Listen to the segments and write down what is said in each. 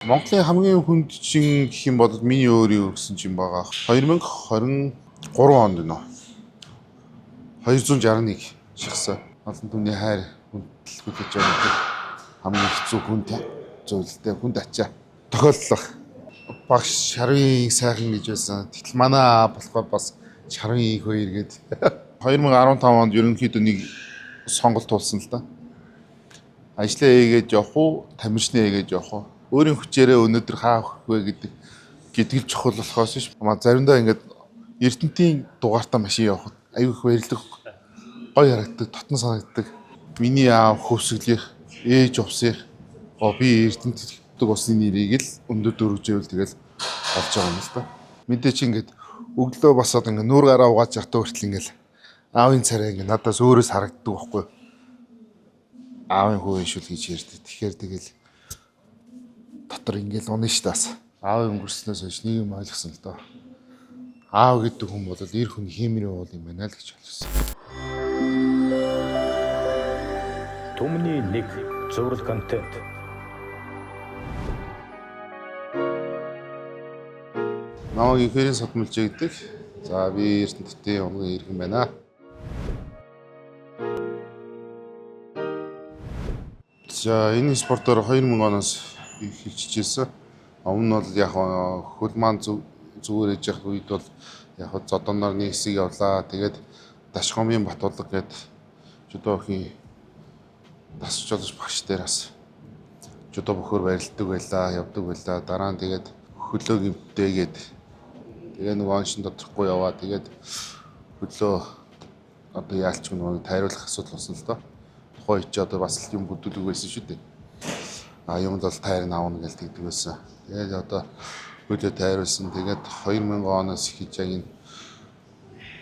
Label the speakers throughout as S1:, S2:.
S1: Монголын хамгийн хүндчин гэх юм бол миний өөрийн өгсөн чинь байгаа. 2023 онд нөө 261 шигсэн. Олон түмний хайр хүндэлгүүлж байгаа хамгийн хэцүү хүнд зүйлтэй хүнд ачаа тохиолдлого. Багш Шарвын сайхан гэж байсан. Тэгтэл манай болохоор бас Шарвын их хоёр гээд 2015 онд ерөнхийдөө нэг сонголт тулсан л да. Ажлаа хийгээд явах уу, тамирчнаа хийгээд явах уу? Өөрийн хүчээрээ өнөөдөр хаа өгөх вэ гэдэг л чухал болохоос ш. Заримдаа ингээд Эрдэнтийн дугаартаа машин явахад аюу их баярлагдав. Гоё харагддаг, дотн санагддаг. Миний аав хөвсгөлийнх, ээж увсынх, би Эрдэнтдэг усны нэрийг л өндөр дөрвжэвэл тэгэл олж байгаа юм л да. Мэдээ чи ингээд өглөө басаад ингээд нүүр гараа угааж явахдаа хүртэл ингээд аавын царай ингээд надаас өөрөөс харагддаг байхгүй. Аавын хүү ишүүл гэж ярьдаг. Тэгэхээр тэгэл дотор ингээл унаа ш таас. Аав өнгөрснөөс хойш нэг юм ойлгосон л доо. Аав гэдэг хүн бол эр хүн хиймэрийн уул юм байна л гэж ойлгосон.
S2: Түмний нэг зураг контент.
S1: Намайг ихэрийн содмолж гэдэг. За би Эрдэнэтийн онгон иргэн байна. За энэ спортоор 2000 оноос эхэлчихсэн. Өмнө нь бол яг хөл маань зүгээр ээж явах үед бол яг зодоноор нэг хэсэг явлаа. Тэгээд Дашгомын Батулга гээд жудогийн дасч болж багш дээр бас жудо бөхөр барилдаг байлаа, явдаг байлаа. Дараа нь тэгээд хөлөө гимтээгээд тэгээ нэг оншин доторхгүй яваа. Тэгээд хөлөө одоо яалч нэг тайруулах асуудал болсон л доо. Тухайн үед ч одоо бас л юм бүдүүлэг байсан шүү дээ. Юмд бол тайр наавна гэж тэгдэг байсан. Тэгээд одоо хөлөө тайруулсан. Тэгээд 2000 оноос эхэлж яг энэ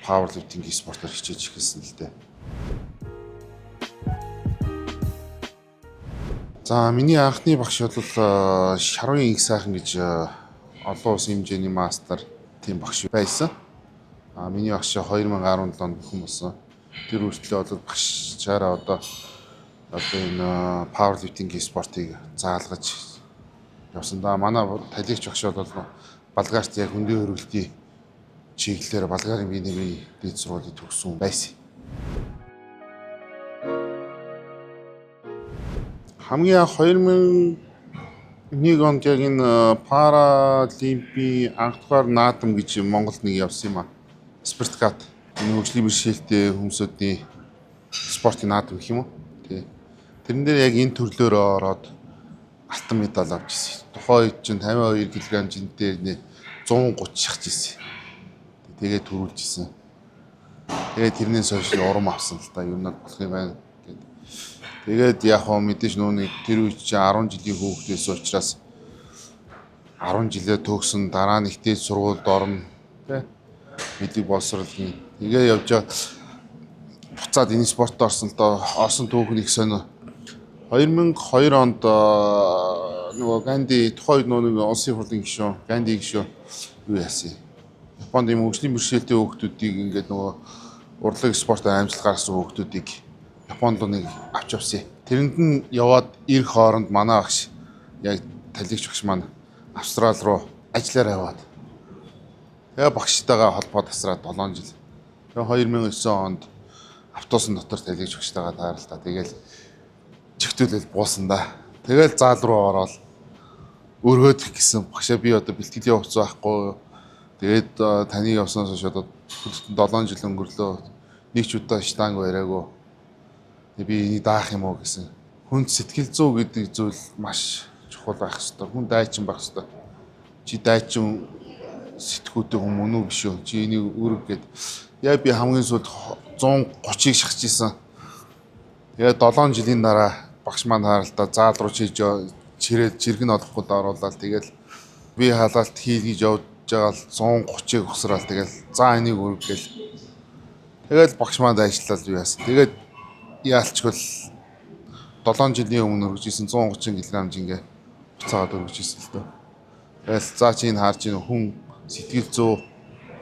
S1: пауэрлифтинг спортоор хичээж эхэлсэн л дээ. За миний анхны багш бол Шарвын их сайхан гэж олон улсын хэмжээний мастер тийм багш байсан. Миний багш 2017 онд бүхэн болсон. Тэр үртлээ бол багшаараа одоо энэ пауэрлифтинг спортыг заалгаж явсан да. Манай талигч багш бол Балгарт яг хөндийн хөргөлтийн чиглэлээр Болгарын биенэрийн дэд сургуулийг төгссөн байсан. Хамгийн анх 2001 онд яг энэ Паралимпийн анх дугаар наадам гэж Монголд нэг явсан юм а. Спартакиад энэ хөгжлийн бэрхшээлтэй хүмүүсийн спортын наадам гэх юм уу. Тэрэн дээр яг энэ төрлөөр ороод алтан медаль авч ирсэн. Тухайн үед чинь 52 кг жинтэй 130 шахаж ирсэн. Тэгээд төрүүлж ирсэн. Тэгээд тэрнээс хойш урам авсан л та юм бол болох юм байна. Тэгээд яг хөө мэдээж нүүний тэр үед чинь 10 жилийн хүүхдээс учраас 10 жилээ төгсөн дараа нь ихтэй сургуульд орно тий мэдээ боловсруулалтын тэгээ явж буцаад энэ спортод орсон л доо орсон түүхэн их сонио 2002 онд нөгөө Ганди тухайн үед нөгөө улсын хурлын гишүүн Ганди гишүүн юу яасан Японд юм хөгжлийн бэрхшээлтэй хүүхдүүдийг ингээд нөгөө урлаг спортоор амжилт гаргасан хүүхдүүдийг Японд нэг авч явсан. Тэрэнд нь яваад ирэх хооронд манай багш яг талигч багш маань Австрали руу ажиллаар яваад. Тэгээ багштайгаа холбоо тасраад 7 жил. Тэгээ 2009 онд автобусын дотор талигч багштайгаа тааралдаа. Тэгээл чигтүүлэл буусан да. Тэгээл заал руу ороод өргөөдөх гэсэн багшаа би одоо бэлтгэлийн хувцас байхгүй. Тэгээд таныг явсанаас хойш одоо 7 жил өнгөрлөө. Нэг ч удаа штанг бариагүй. Би энийг даах юм уу гэсэн. Хүнд сэтгэл зүй гэдэг зүйл маш чухал байх хэрэгтэй. Хүн дайчин байх хэрэгтэй. Чи дайчин сэтгүүтэй хүн мөн үү биш үү? Чи энийг өрг гэд. Яг би хамгийн сүүлд 130-ыг шахаж исэн. Тэгээд 7 жилийн дараа багш маань харалтаа заал руу чирээд чиргэн олохгүй дооруулаад тэгэл би халаалт хийлгэж явж байгаа л 130-ыг ухсраал тэгэл за энийг өрг гэл. Тэгэл багш маань ажиллаад юу яасан. Тэгээд яалчгүй 7 жилийн өмнө өргөжсэн 130 кг жингээ буцаагаад өргөжсэн л дөө. Тэгэл за чи энэ харж ийн хүн сэтгэл зүй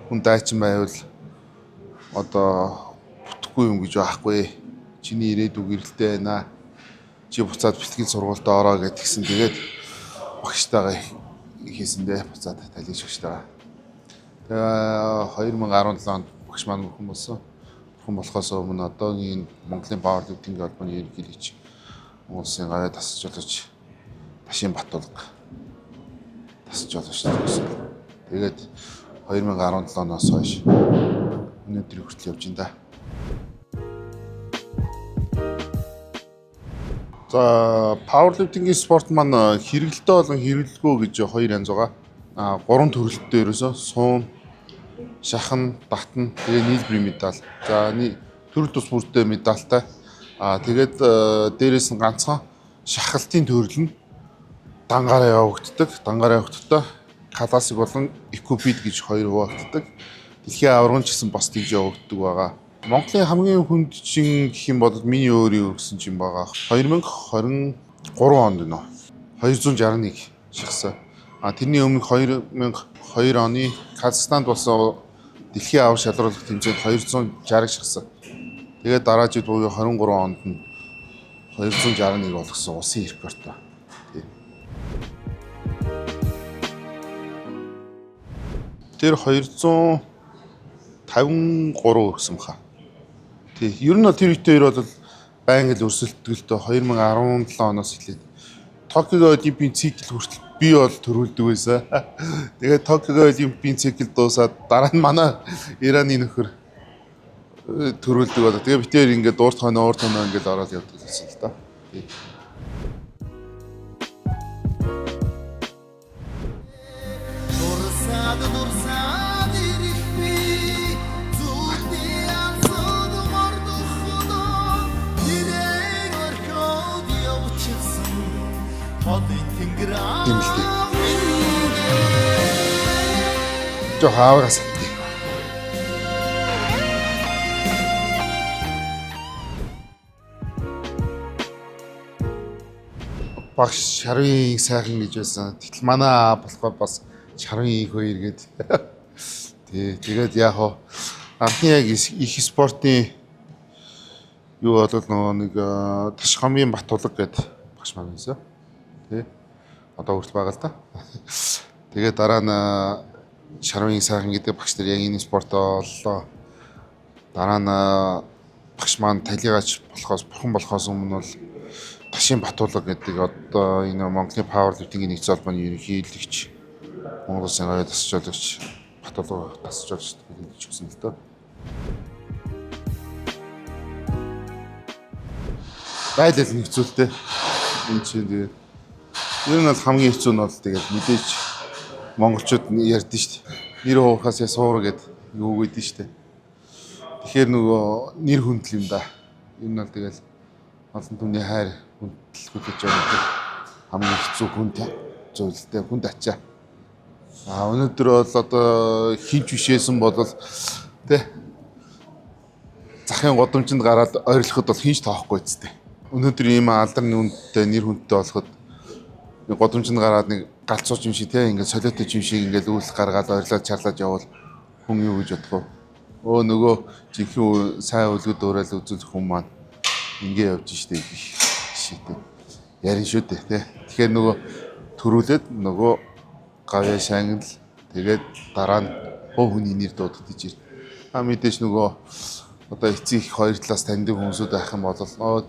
S1: хүн дайчин байвал одоо бүтэхгүй юм гэж байхгүй. Чиний ирээдүг эрэлтэй байна. Чи буцаад бэлтгэл сургуультай ороо гэдгсэн. Тэгээд багштайгаа хийсэндээ буцаад талигч багштайгаа. Тэгээ 2017 онд багш маань мөрхөн болсон. Мөрхөн болохоос өмнө одоогийн Монголын пауэрлифтинг холбооны ерөнхийлөгч Улсын гавьяа тасч болж Ташийн Батулга тасч болж байсан. Тэгээд 2017 оноос хойш өнөөдөр хүртэл явж байна да. За пауэрлифтингийн спорт маань хэрэгэлтэй болон хэрэглэхгүй гэж хоёр янз байгаа. Гурван төрөлттэй ерөөсөө суун, шахан, татна, тэгээ нийлбэрийн медаль. За төрөл тус бүртээ медальтай. Тэгээд дээрээс нь ганцхан шахалтын төрөл нь дангаараа явагддаг. Дангаараа явагддаг. Классик болон экопид гэж хоёр хуваагддаг. Дэлхийн аварган ч гэсэн бас тэгж явагддаг байгаа. Монголын хамгийн хүндчин гэх юм бол миний өөрийн өгсөн чинь байгаа. 2023 онд нөө 261 шахсан. Тэрний өмнө 2002 оны Казахстанд болсон дэлхийн авар шалруулах тэмцээнд 260 шахсан. Тэгээд дараа жил буюу 23 онд нь 261 болгосон улсын рекорд ба. Тэр 253 гэсэн баха. Ер нь тэр үеэр бол байнга л өрсөлдөлтөө 2017 оноос эхлээд Токио Олимпийн цикл хүртэл би бол төрүүлдэг байсан. Тэгээд Токио Олимпийн цикл дуусаад дараа нь манай Ираны нөхөр төрүүлдэг болоо. Тэгээ битээр ингээд урт хоноо ингээд ороод явдаг гэсэн л та. Имэлтэй. Жоо хаагаас. Багш Шарвын сайхан гэж байсан. Тэгтэл манай болохоор бас Шарвын их хоёр гээд. Тэгээд яг хоо анхны яг их спортын юу болол нэг Ташхамын Батулга гээд багш маань байсан. Тэ. Одоо хүртэл байгаа л та. Тэгээд дараа нь Шарвын сайхан гэдэг багш нар яг энэ спортоо оллоо. Дараа нь багш маань талигаач болохоос бурхан болохоос өмнө бол Ташийн Батулга гэдэг одоо энэ Монголын пауэрлифтингийн нэгдсэн холбооны ерөнхийлөгч Монгол Улсын гавьяа тасч жолооч Батулга тасч жолооч гэж хэлсэн л доо. Байлал нэгцүүлтэй. Энэ чинь тэгээд ер нь бол хамгийн хэцүү нь бол тэгээд мэдээж монголчууд ярьдэн шүү дээ. Нэр хуурахаас ясуур гэдэг юу гэдэг шүү дээ. Тэгэхээр нөгөө нэр хүндэл юм да. Ер нь бол тэгээд олон түмний хайр хүндэл хүлээж байгаа хамгийн хэцүү хүнд зүйлтэй хүнд ачаа. Өнөөдөр бол одоо хинч бишээсэн бол тэ захын годомжинд гараад ойрлоход бол хинч тоохгүй зү. Өнөөдөр ийм алдар нүндтэй нэр хүндтэй болоход годомжинд гараад нэг галцууч юм шиг те ингээд солиотой юм шиг ингээд үйл гаргаад ойрлоод чарлаад явбал хүн юу гэж бодох вэ? Нөгөө жинхэнэ сайн үлгүүд уурал үзүүлэх хүн маань ингээ явж штэ гэх шийдэ. Ярин шүү дээ те. Тэгэхээр нөгөө төрүүлээд нөгөө гавьяа шангил тэгээд дараа нь хов хүний нэр дуудагдаж ир. Мэдээж нөгөө одоо эцэг их хоёр талаас таньдаг хүмүүсүүд байх юм бол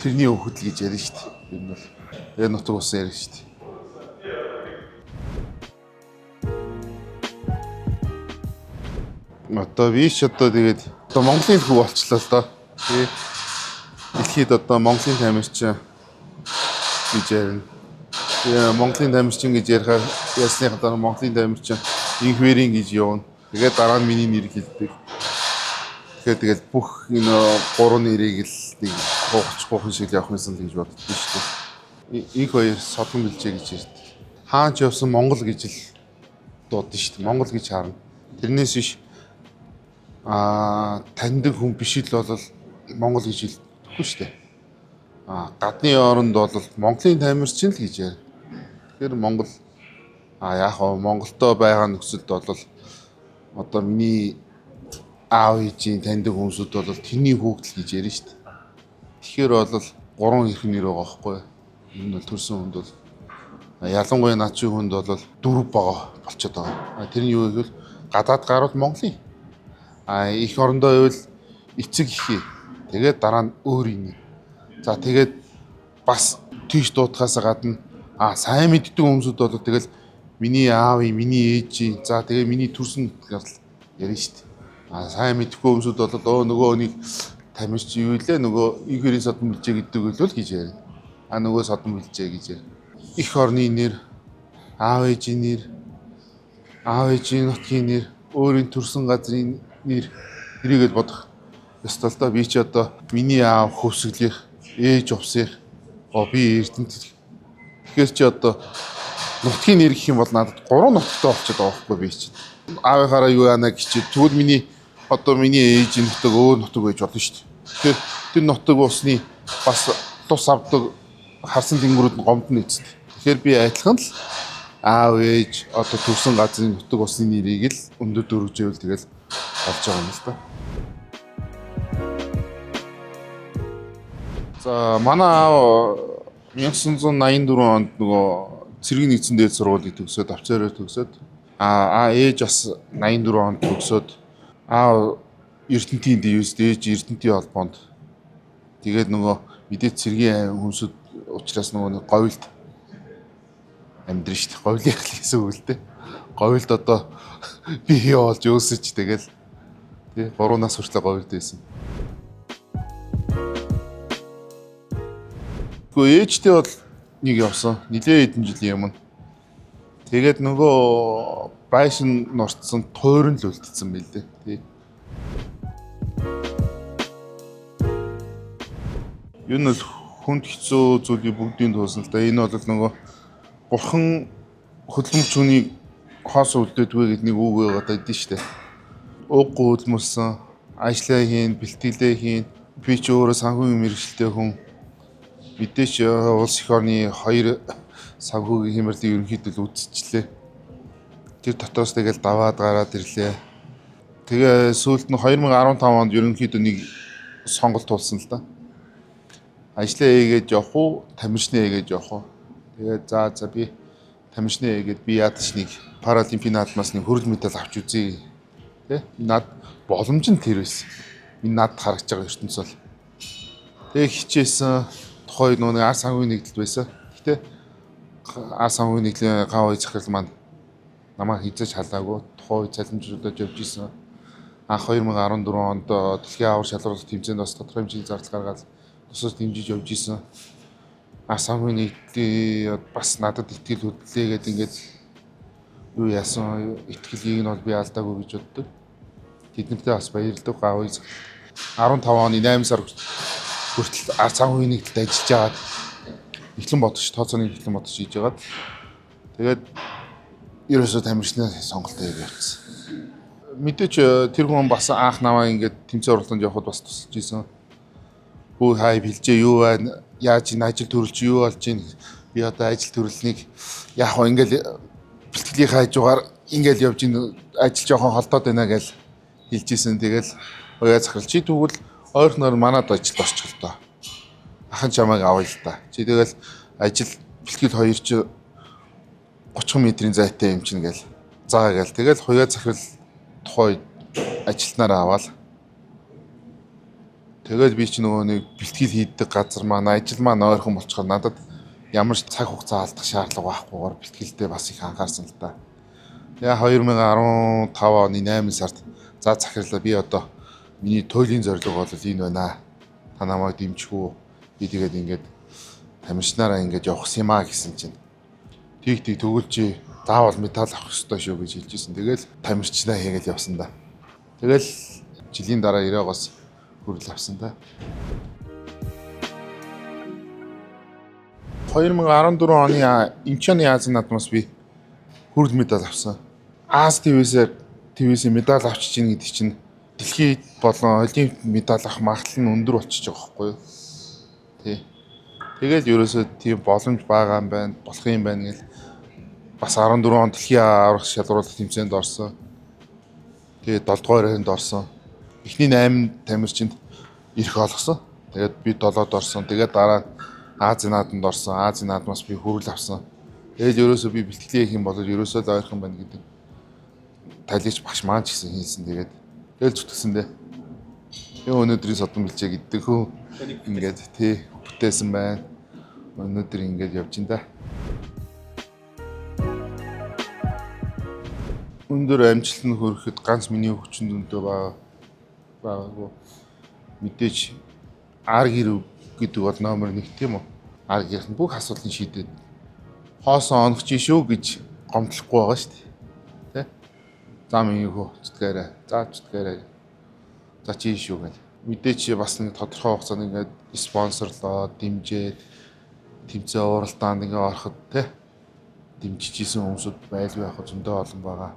S1: тэрний хөвгөл гэж ярина штэ. Ер нь бол тэгээ нутаг ус ярина штэ. Одоо виш одоо тэгээд одоо Монголын хүү болчлоо л доо. Тэгээ дэлхийд одоо Монголын тамирчин гэж ярина. Тэгээ Монголын тамирчин гэж ярихаар ясны хатаа Монголын тамирчин инхвэрийн гэж явна. Тэгээд дараа нь миний нэр хэлдэг. Тэгэхээр бүх энэ гурван нэрийг л нэг хуучин шиг явах юмсан л гэж боддоо шүү дээ. Их хоёр содон бэлжээ гэж ярьдаг. Хаан ч явсан Монгол гэж л дуудсан шүү дээ. Монгол гэж харна. Тэрнээс биш таньдаг хүн биш л бол Монгол гэж хэлэхгүй шүү дээ. Гадны оронд бол Монголын тамирчин л гэж ярина. Тэгэхээр Монгол яг Монголдо байгаа нөхцөлд бол одоо миний аав ээжийн таньдаг хүмүүсүүд бол тэрний хүүхдэл гэж ярина шүү дээ. Тэгэхээр бол гурван хэрэг нэр байгаа байхгүй юу? Энэ бол төрсэн хүнд бол Ялангуяа наачийн хүнд бол 4 байгаа болчиход байгаа. Тэрний юу гэвэл гадаад гарууд Монголын. Их орондоо байвал эцэг ихий. Тэгээд дараа нь өөрийн. За тэгээд бас тийш дуутахаас гадна сайн мэддэг хүмүүсүүд бол тэгэл миний аавын, миний ээжийн, за тэгээ миний төрсөн ярина шүү дээ. Сайн мэдхгүй хүмүүсүүд бол нөгөө нэг тамирч юу илээ нөгөө игэрийн содон билжээ гэдэг л гэж ярина. Нөгөө содон билжээ гэж ярина. Их орны нэр, аав ээжийн нэр, аав ээжийн нутгийн нэр, өөрийн төрсэн газрын нэр эрийгээд бодох. Ёстой л доо би ч одоо миний аав хөвсгөлийнх, ээж увсынх, би эрдэнэт. Тэгэхээр чи одоо нутгийн нэр гэх юм бол надад 3 нутагтай болчиход байгаа байхгүй би чинь. Аавынхаараа юу яана гэж тэгвэл миний ээжийн нутаг өөр нутаг байж болно шүү дээ. Тэгэхээр тэр нутаг усны бас тус авдаг харсан тэнгэрүүд нь гомдно эцэст. Тэгэхээр би адилхан л аав ээж одоо төрсэн газрын нутаг усны нэрийг л өндөр дөрвжээвэл тэгэл болж байгаа юм л да. За манай аав 1984 онд нөгөө цэргийн нэгдсэн дээд сургуулийг төгсөөд офицерээр төгсөөд ээж бас 84 онд төгсөөд аав Эрдэнэтийн дивизд ээж Эрдэнэтийн холбоонд тэгээд нөгөө мэдээ цэргийн хүмүүсүүд учраас нөгөө говьлд амьдрын шүү дээ. Говьлын гэсэн үг л дээ. Говьлд одоо бие болж өсөж тэгэл тий 3 нас хүртэл говьлд байсан. Гэхдээ ээжтэй бол нэг явсан. Нилээ хэдэн жилийн өмнө. Тэгээд нөгөө байшин нурцсан тойрон л үлдсэн байл дээ. Тий. Юу нь хүнд хэцүү зүйлийг бүгдийг туулсан л да. Энэ бол нөгөө бурхан хөдөлмөрч хүнийг хоос үлдээдгүй гэдэг нэг үг байгаа даа шүү дээ. Уггүй хөдөлмөрсөн, ажиллаа хийн, бэлтгэлээ хийн. Би ч өөрөө санхүүгийн мэргэжилтэй хүн. Мэдээч улс их орны 2 санхүүгийн хямралыг ерөнхийдөө үзчихлээ. Тэр дотоос тэгэл даваад гараад ирлээ. Тэгээ сүүлд нь 2015 онд ерөнхийдөө нэг сонголт тулсан л да. Ажлаа хийгээд явах уу, тамирчны хийгээд явах уу? Тэгээд за би тамирчны хийгээд би ядаж нэг паралимпийн наадмаас нэг хөрөл медаль авч үзье. Тэ? Над боломж нь тэр байсан. Энэ над харагдж байгаа ертөнц бол. Тэгээ хичээсэн тухай нөгөө ар санхүүгийн нэгдэлд байсан. Гэтэ ар санхүүгийн нэгдлийн гав захирал маань намайг хизээж халаагүй. Тухай цалинжуудад явж исэн. Анх 2014 онд дэлхийн авар шалралт тэмцээнд бас тодорхой хэмжээний зардал гаргаад тусаас дэмжиж явж исэн. Ар санхүүгийн нэгдлийн бас надад итгэл хөдлөлээ гэдэг ингээд юу яасан итгэлийг нь бол би алдаагүй гэж боддог. Тэднэртэй бас баярлалаа. Гавь 15 оны 8 сар хүртэл ар санхүүгийн нэгдэлд ажиллаж агаад эхлэн бодож тооцооны эхлэн бодож хийж агаад тэгээд ерөөсөө тамирчны сонголтоо хийгээд явсан. Мэдээч тэр хүн бас анх намаа ингээд тэмцээн уралдаанд явхад бас тусалж исэн. Хүү хай бэлжээ юу байна? Яаж энэ ажил төрөлч юу болж ийн? Би одоо ажил төрлөнийг яг хоо ингээд бэлтгэлийн хажуугаар ингээд явж ийн ажил жоохон холдоод байна гэж хэлж исэн. Тэгэл уяа захирал чи тэгвэл ойрхоноор манад ажил орчих л доо. Ахын чамайг авъя л та. Чи тэгэл ажил бэлтгэл 2 чи 30 метрийн зайтай юм чинь гэл. Заа гэл. Тэгэл хуяа захирал тухай ажилтнаараа аваад. Тэгэл би чи нөгөө нэг бэлтгэл хийдэг газар маань ажил маань ойрхон болчихоор надад ямар ч цаг хугацаа алдах шаардлага байхгүйгээр бэлтгэлдээ бас их анхаарсан л та. Тэгээ 2015 оны 8 сард за захирлаа би одоо миний туйлын зорилго бол энэ байна. Та намайг дэмжих үү? Би тэгээд ингээд тамирчнаараа ингээд явах юм аа гэсэн чинь. Тийг төгөлж заавал медаль авах ёстой шүү гэж хэлж ирсэн. Тэгэл тамирчнаа хийгээд явсан да. Тэгэл жилийн дараа 90-оос хүрэл авсан да. 2014 оны Инчоны Азийн наадмаас би хүрэл медаль авсан. Аз ТВ-с медаль авчиж ийн гэдэг чинь дэлхийд болон олимпиад медаль авах магадлал нь өндөр болчихж байгаа байхгүй юу? Тий. Тэгэл ерөөсөө тийм боломж байгаа юм байна, болох юм байна гэл бас 14 он дэлхийн аврах шалралт тэмцээнд орсон. Тэгээд 7 дугаар хайнд орсон. Эхний 8 тамирчинд ирэх олгосон. Тэгээд би 7-д орсон. Тэгээд дараа Азийн наадамд орсон. Азийн наадмаас би хүрэл авсан. Тэгэл ерөөсөө би бэлтгэлээ хийх юм бол ерөөсөө л ойрхон байна гэдэг. Талич багш маань ч гэсэн хэлсэн. Тэгэл зүтгсэн дээ. Өнөөдрийн содон бэлчээ гэдэг хөө ингээд тий бүтээсэн байна. Өнөөдөр ингээд явж ин да. Өндөр амжилтанд хүрэхэд ганц миний хүчин дүндээ байгаагүй. Мэдээж ар гэр гэдэг бол номер 1 тийм үү? Ар гэрх нь бүх асуудлыг шийдээд хоосон оногч шүү гэж гомдлохгүй байгаа шүү дээ. Тэ? За миний хөө зүтгээрэй. За зүтгээрэй. За чи шүү гэл. Мэдээч бас нэг тодорхой хугацаанд ингээд спонсорлоо, дэмжээд тэмцээн уралдаанд ингээд ороход тэ дэмжижсэн хүмүүсүүд байлгүй яг зөндөө олон байгаа.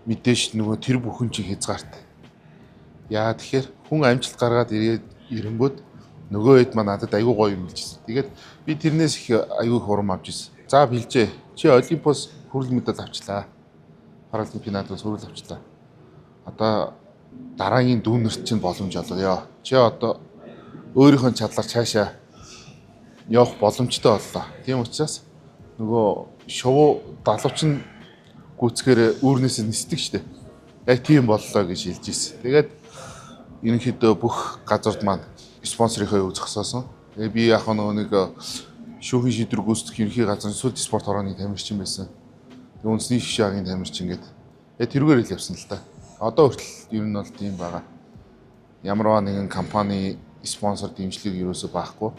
S1: Мэдээж нөгөө тэр бүхэн чи хязгаартай. Яа тэгэхээр хүн амжилт гаргаад ирэнгүүт нөгөө хэд маа надад айгүй гоё юм билжсэн. Тэгээд би тэрнээс их айгүй хурам авч ирсэн. За бэлжээ. Чи Олимпос хүрэл медаль авчлаа. Паралимпийн наадаас хүрэл авчлаа. Одоо дараагийн дүүнерт чинь боломж олгоё. Чи одоо өөрийнхөө чадлаар цаашаа явах боломжтой боллоо. Тийм учраас нөгөө шувуу далавчин гүцхээр үүрнээс нисдэг штеп. Яг тийм боллоо гэж хэлж ирсэн. Тэгээд ерөнхийдөө бүх газарт маань спонсорынхоо өв зогсоосон. Тэгээ би яг нэг шүүхийн шийдвэр гүйцэтгэх ерөнхий газрын сүлд спорт хорооны тамирчин байсан. Тэгээ үндэсний шишаагийн тамирчин гэдэг. Тэрүүгээр л явсан л та. Одоо хүртэл ер нь бол тийм байгаа. Ямарваа нэгэн компани спонсор дэмжлэг ерөөсөө байхгүй.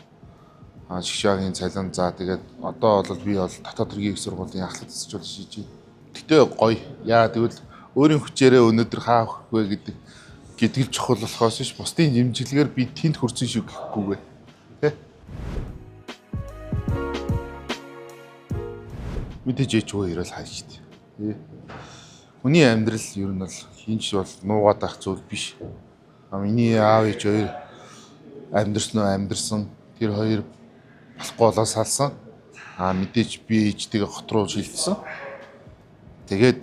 S1: Шишаагийн цалин за тэгээд одоо бол би бол дотоод хэргийн их сургуулийн ахлах засвар шийдэж байна. Гэтэ гоё. Яа тэгвэл өөрийн хүчээрээ өнөөдөр хаа авах вэ гэдэг л чухал болохоос ш бусдын дэмжлэгээр би тэнд хүрсэн шүү гэхгүйгээ. Тэ? Мэдээж ээч өө ирэл хайж штэ. Тэ? Хүний амьдрал ер нь бол хинч бол нуугаад ах зүйл биш. Миний аав ээж хоёр амьдэрсэн тэр хоёр болохгүй болоо салсан. Мэдээж би ээжтэйгээ хот руу шилжсэн. Тэгээд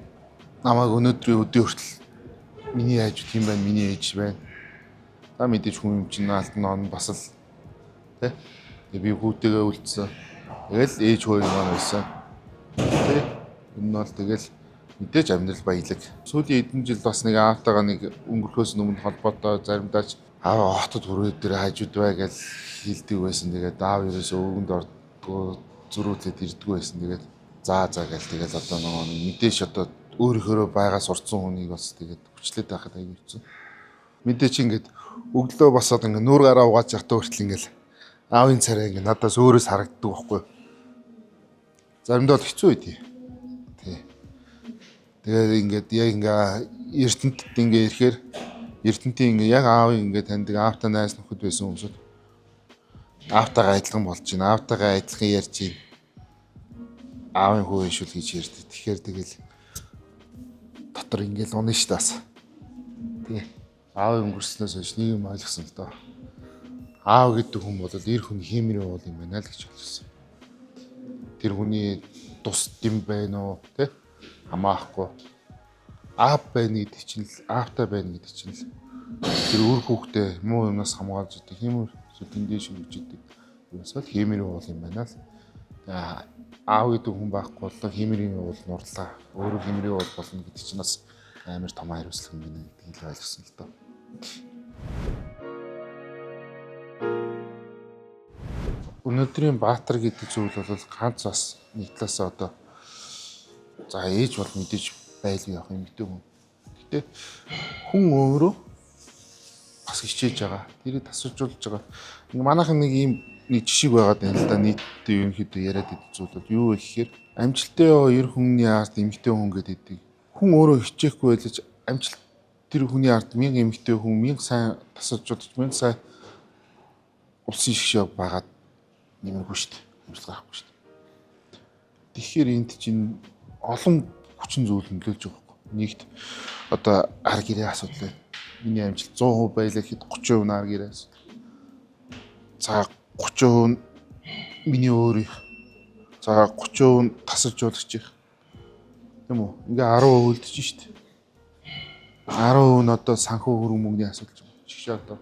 S1: намайг өнөөдрийн өдөө хүртэл миний хайж тийм байна, миний ээж байна. За мэдээж хүн юм чинь алтан он бас л тэ. Би хүүтэйгээ үлдсэн. Тэгэл ээж хоёр маань байсан. Тэ. Энэ бол тэгэл мэдээж амьдрал баялаг. Сүүлийн хэдэн жил бас нэг аавтайгаа нэг өнгөрөхөөс өмнө холбоотой заримдаа ч аав хотод хүрээ дээр хажууд бай гэж хэлдэг байсан. Тэгээд аав ерөөсөө өвгөнд ордгоо зөрүүлээд ирдгүү байсан. Тэгээд за гэл тэгэл одоо нөгөө мэдээж одоо өөрийнхөө байгаа сурцсан хүнийг бас тэгээд хүчлээд байхад аягүй хэцүү. Мэдээж ингээд өглөө босоод ингээд нүүр гараа угааж явахдаа хүртэл ингээд аавын царай ингээд надаас өөрөөс харагддаг байхгүй. Заримдаа бол хэцүү үгүй. Тий. Тэгээд ингээд яг ингээд Эрдэнэтэд ингээд ирэхээр Эрдэнэтийн ингээд яг аавын ингээд таньдаг аавтай найз нөхөд байсан хүмүүсүүд аавтайгаа адилхан болж байна. Аавтайгаа адилхан ярьж байна. Аавын хүү ишүүл гэж ярьдаг. Тэгэхээр тэгэл дотор ингээл унаа ш таас. Тий. Аав өнгөрснөөс хойш нэг юм ойлгосон л доо. Аав гэдэг хүн бол эр хүн хиймэрийн уул юм байна л гэж ойлгосон. Тэр хүний тус дэм байна уу, тий? Хамаахгүй. Аав байна гэдэг чинь л аавтай байна гэдэг чинь л тэр үр хүүхдээ муу юмнаас хамгаалж идэг юм уу? Тэндээ шүгж идэг. Юусаа л хиймэрийн уул юм байна л. Аав гэдэг хүн байхгүй болоо хиймэрийн уул нурлаа. Өөрөө хиймэрийн уул болно гэдэг чинь бас амар том хариуцлага юм байна гэдгийг л ойлгосон л доо. Өнөөдрийн баатар гэдэг зүйл бол ганц бас нэг талаасаа одоо за ээж бол мэдээж байлгүй явах юм гэдэг хүн. Гэтэ хүн өөрөө бас хичээж байгаа. Тэрийг тасалжуулж байгаа. Манайхан нэг ийм нэг жишг байгаад байна л да нийтдээ ерөнхийдөө яриад идэх зүйл бол юу вэ гэхээр амжилттай эр хүний ард эмэгтэй хүн гэдэг. Хүн өөрөө хичээхгүй байлж амжилт тэр хүний ард 1000 эмэгтэй хүн 1000 сайн тасалжуулж 1000 сайн улсын шгшээ байгаад нэмэргүй шүү дээ. Амжилт гарахгүй шүү дээ. Тэгэхээр энд чинь олон хүчин зүйл нөлөөлж байгаа байхгүй. Нэгт одоо ар гэрээ асуудал. Миний амжилт 100% байлаа гэхэд 30% ар гэрээ асуудал. За 30% миний өөрийнх. За 30% тасалжуулагч их. Тийм үү? Ингээ 10% үлдэж шít. 10% нь одоо санхүү хөрөнгө мөнгөний асуудал юм. Жишээ одоо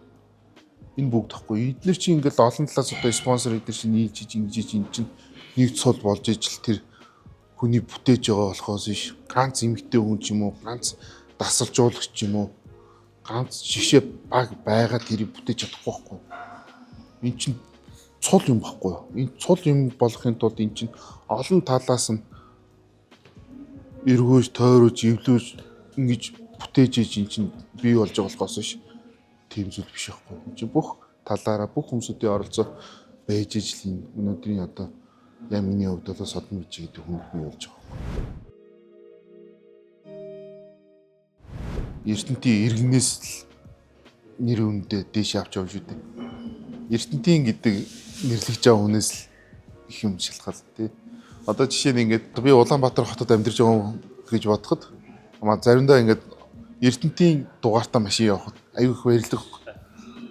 S1: энэ бүгд тахгүй. Эдгээр чинь ингээл олон талаас одоо спонсор эдгээр чинь нийлж ингэж энэ чинь нэг цол болж ижил тэр хүний бүтээж байгаа болохоос биш ганц эмэгтэй хүн ч юм уу ганц дасалжуулагч ч юм уу ганц жишээ баг байгаа тэрийг бүтээж чадахгүй байхгүй. Энд чинь цул юм баггүй юу? Энэ цул юм болохын тулд эн чинь олон талаас нь эргөөж, тойрож, эвлүүлж ингэж бүтээж иж эн чинь бий болж байгаа болохоос биш тийм зүйл биш байхгүй. Энд чинь бүх талаараа бүх хүмүүсийн оролцоо байж ижил өнөөдрийн одоо ямины хувьд бол содон бич гэдэг хүн бий болж байгаа. Эрдэнтийн иргэнээс л нэр үндэ дээш авч явж үдэ. Эрдэнтийн гэдэг нэрлэгж байгаа хүнээс л их юм шалтгаал тий. Одоо жишээ нь ингээд би Улаанбаатар хотод амьдарч байгаа гэж бодоход заримдаа ингээд Эрдэнтийн дугаартаа машин явахад аюу их баярлаг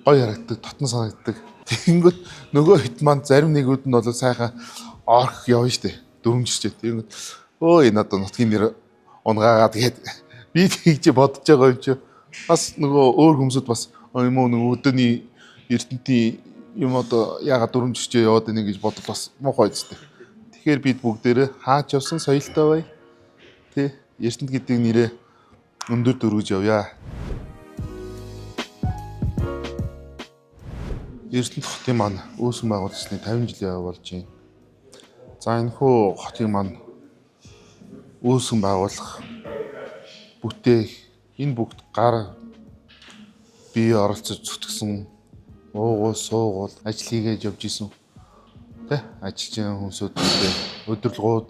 S1: гоё харагддаг, татан санагддаг. Тэгэнгүүт нөгөө хэд маань зарим нэгүүд нь бол сайхан орх явна штэ. Дөрмжирчээ. Тэгэнгүүт өө энэ одоо нутгийн нэр унгаагаад тэгээд би тэгж бодож байгаа юм чи бас нөгөө өөр хүмүүсд бас юм уу нөгөө өдөөний Эрдэнтийн юм одоо ягаад дөрмжирчээ яваад байна гэж бодол бас муухай зү. Тэгэхээр бид бүгдээрээ хаач явсан соёлтой бай. Тэ Эрдэнэт гэдэг нэрээ өндөр дөрвөж явъя. Эрдэнэт хотын маань үүсгэн байгуулагдсны 50 жилийн яваа болж байна. За энэ хүү хотын маань үүсгэн байгуулах бүтээх энэ бүгд гар бие оролцож зүтгэсэн уугуул суугуул ажил хийгээд явж исэн. Тэ ажилчин хүмүүсүүдтэй өдөрлгүүд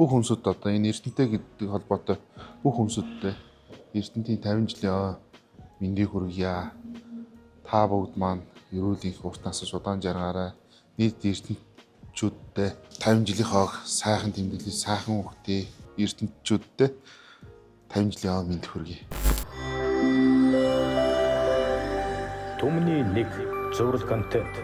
S1: бүх хүмүүсд одоо энэ Эрдэнэтэй гэдэг холбоотой бүх хүмүүсүүдтэй Эрдэнэтийн 50 жилийн мэндийг хүргье. Та бүгд маань эрүүл их уртнаас удаан жаргаарай. Нийт эрдэнэтчүүдтэй 50 жилийнхаа сайхан тэмдэглэл сайхан хүүхдээ эрдэнэтчүүдтэй 50 жилийн мэнд хүргье.
S2: Түмний нэг зураг контент